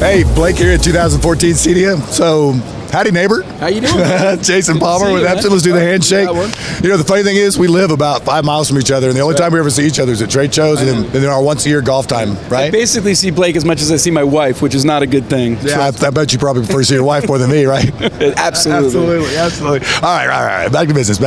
Hey, Blake here at 2014 CEDIA. So, howdy neighbor. How you doing? Jason Palmer with Epson. Let's do the handshake. You know, the funny thing is we live about 5 miles from each other, and the only time we ever see each other is at trade shows and then our once-a-year golf time, right? I basically see Blake as much as I see my wife, which is not a good thing. Yeah, I bet you probably prefer to see your wife more than me, right? Absolutely. Absolutely. All right. Back to business.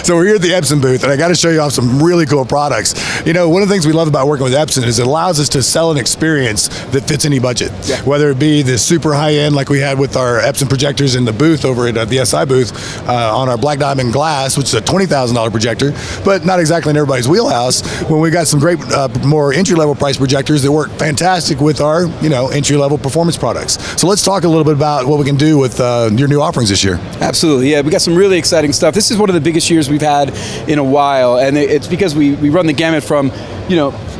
So we're here at the Epson booth, and I got to show you off some really cool products. You know, one of the things we love about working with Epson is it allows us to sell an experience that fits any budget. Yeah. Whether it be the super high-end like we had with our Epson projectors in the booth over at the SI booth on our Black Diamond Glass, which is a $20,000 projector, but not exactly in everybody's wheelhouse. When we got some great, more entry-level price projectors that work fantastic with our, entry-level performance products. So let's talk a little bit about what we can do with your new offerings this year. Absolutely, yeah. We got some really exciting stuff. This is one of the biggest years we've had in a while, and it's because we run the gamut from,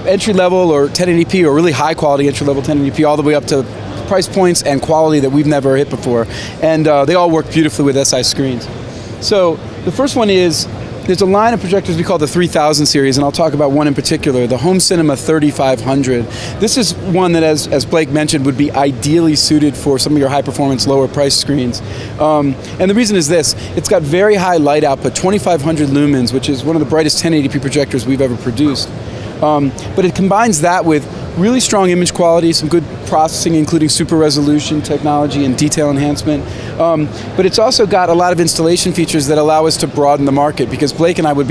entry-level or 1080p or really high-quality entry-level 1080p all the way up to price points and quality that we've never hit before. And they all work beautifully with SI screens. So the first one is, there's a line of projectors we call the 3000 series, and I'll talk about one in particular, the Home Cinema 3500. This is one that, as Blake mentioned, would be ideally suited for some of your high-performance, lower-price screens. And the reason is this: it's got very high light output, 2500 lumens, which is one of the brightest 1080p projectors we've ever produced. But it combines that with really strong image quality, some good processing, including super resolution technology and detail enhancement. But it's also got a lot of installation features that allow us to broaden the market, because Blake and I would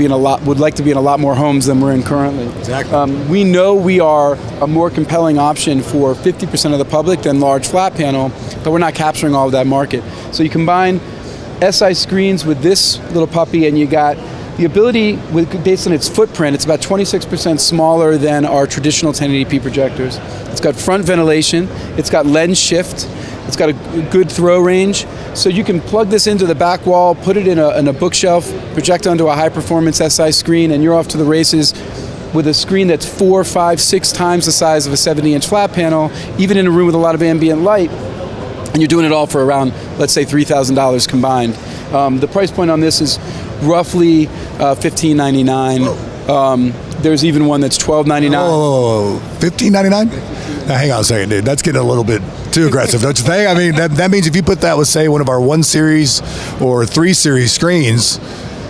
like to be in a lot more homes than we're in currently. Exactly. We know we are a more compelling option for 50% of the public than large flat panel, but we're not capturing all of that market. So you combine SI screens with this little puppy, and you got the ability, based on its footprint, it's about 26% smaller than our traditional 1080p projectors. It's got front ventilation, it's got lens shift, it's got a good throw range, so you can plug this into the back wall, put it in a bookshelf, project onto a high-performance SI screen, and you're off to the races with a screen that's 4, 5, 6 times the size of a 70-inch flat panel, even in a room with a lot of ambient light, and you're doing it all for around, let's say, $3,000 combined. The price point on this is roughly $15.99. There's even one that's $12.99. Oh, $15.99? Now, hang on a second, dude. That's getting a little bit too aggressive, don't you think? I mean, that means if you put that with, say, one of our 1 series or 3 series screens,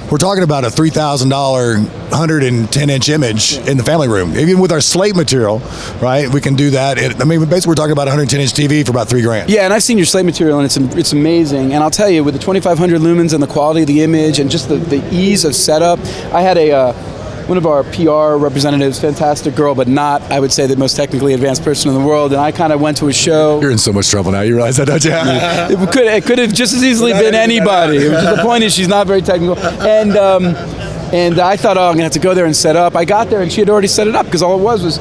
we're talking about a $3,000 110-inch image in the family room. Even with our slate material, right, we can do that. Basically, we're talking about a 110-inch TV for about $3,000. Yeah, and I've seen your slate material, and it's amazing. And I'll tell you, with the 2,500 lumens and the quality of the image and just the ease of setup, I had one of our PR representatives, fantastic girl, but not, I would say, the most technically advanced person in the world, and I kind of went to a show. You're in so much trouble now, you realize that, don't you? It could have just as easily been anybody. The point is, she's not very technical. And I thought, I'm going to have to go there and set up. I got there, and she had already set it up, because all it was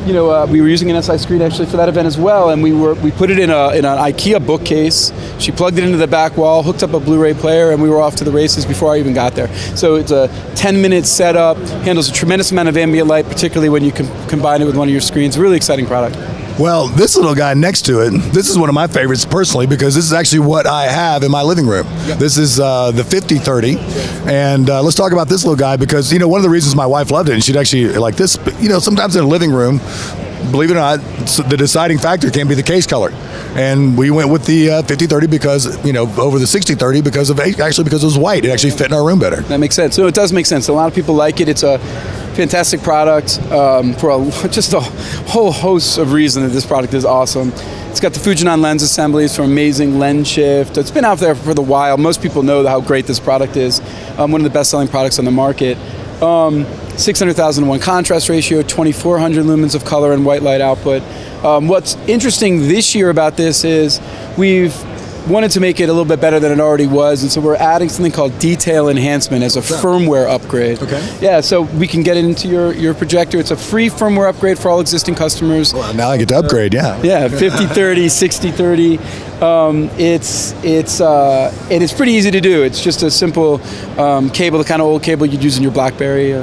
we were using an SI screen actually for that event as well, and we put it in an IKEA bookcase. She plugged it into the back wall, hooked up a Blu-ray player, and we were off to the races before I even got there. So it's a 10-minute setup, handles a tremendous amount of ambient light, particularly when you combine it with one of your screens. Really exciting product. Well, this little guy next to it, this is one of my favorites personally, because this is actually what I have in my living room. Yep. This is the 5030, and let's talk about this little guy, because one of the reasons my wife loved it, and she'd actually like this, but sometimes in a living room, believe it or not, the deciding factor can be the case color. And we went with the 5030 because, over the 6030 because it was white. It actually fit in our room better. That makes sense. So it does make sense. A lot of people like it. It's a fantastic product for just a whole host of reasons that this product is awesome. It's got the Fujinon lens assemblies for amazing lens shift. It's been out there for a while. Most people know how great this product is. One of the best-selling products on the market. 600,000:1 contrast ratio, 2,400 lumens of color and white light output. What's interesting this year about this is we've wanted to make it a little bit better than it already was, and so we're adding something called detail enhancement as a firmware upgrade. Okay. Yeah, so we can get it into your projector. It's a free firmware upgrade for all existing customers. Well, now I get to upgrade, yeah. Yeah, 5030, 6030. It's pretty easy to do. It's just a simple cable, the kind of old cable you'd use in your BlackBerry.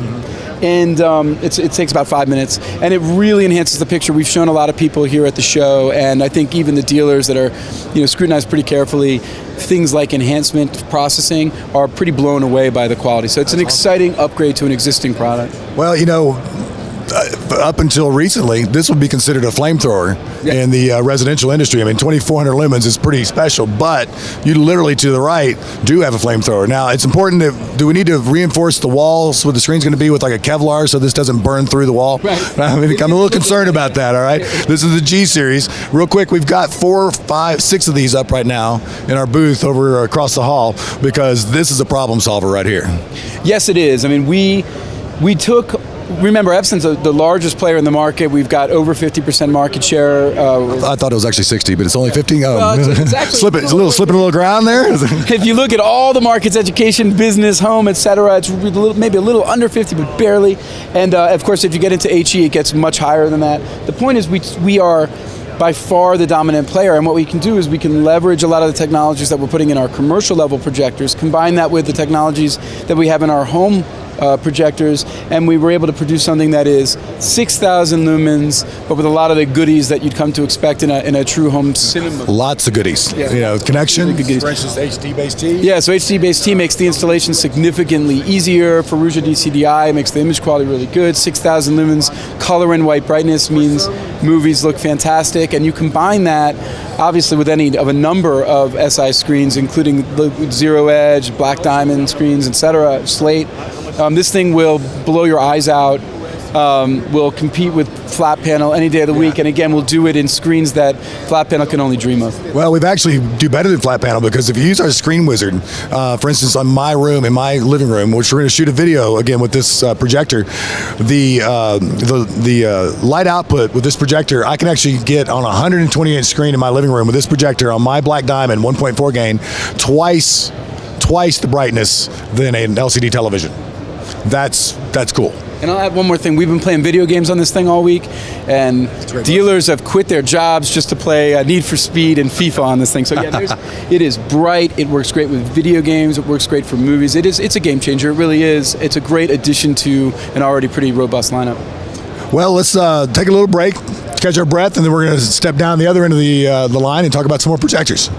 And it takes about 5 minutes, and it really enhances the picture. We've shown a lot of people here at the show, and I think even the dealers that are scrutinized pretty carefully, things like enhancement processing are pretty blown away by the quality. So it's an exciting upgrade to an existing product. Well, up until recently, this would be considered a flamethrower in the residential industry. I mean, 2,400 lumens is pretty special, but you literally to the right do have a flamethrower. Now, it's important that, do we need to reinforce the walls where the screen's going to be with like a Kevlar so this doesn't burn through the wall? Right. I mean, I'm a little concerned about that, all right? This is the G series. Real quick, we've got 4, 5, 6 of these up right now in our booth over across the hall because this is a problem solver right here. Yes, it is. I mean, we took. Remember, Epson's the largest player in the market. We've got over 50% market share. I thought it was actually 60, but it's only 15. Oh, well, it's actually slipping a little ground there. If you look at all the markets, education, business, home, etc., it's maybe a little under 50, but barely. And of course, if you get into HE, it gets much higher than that. The point is, we are by far the dominant player, and what we can do is we can leverage a lot of the technologies that we're putting in our commercial level projectors, combine that with the technologies that we have in our home projectors, and we were able to produce something that is 6,000 lumens, but with a lot of the goodies that you'd come to expect in a true home cinema. Lots of goodies. Yeah. You know, connection. For instance, HD-based T. Yeah, so HD-based T makes the installation significantly easier. Faruja DCDI makes the image quality really good. 6,000 lumens, color and white brightness means movies look fantastic, and you combine that obviously with any of a number of SI screens, including the Zero Edge, Black Diamond screens, etc., Slate. This thing will blow your eyes out. Will compete with flat panel any day of the week, and again, we'll do it in screens that flat panel can only dream of. Well, we've actually do better than flat panel because if you use our Screen Wizard, for instance, on my room, in my living room, which we're going to shoot a video again with this projector, the light output with this projector, I can actually get on a 120-inch screen in my living room with this projector on my Black Diamond 1.4 gain, twice the brightness than an LCD television. That's cool. And I'll add one more thing. We've been playing video games on this thing all week, and dealers have quit their jobs just to play Need for Speed and FIFA on this thing. So yeah, it is bright. It works great with video games. It works great for movies. It's a game changer. It really is. It's a great addition to an already pretty robust lineup. Well, let's take a little break, catch our breath, and then we're going to step down the other end of the line and talk about some more projectors.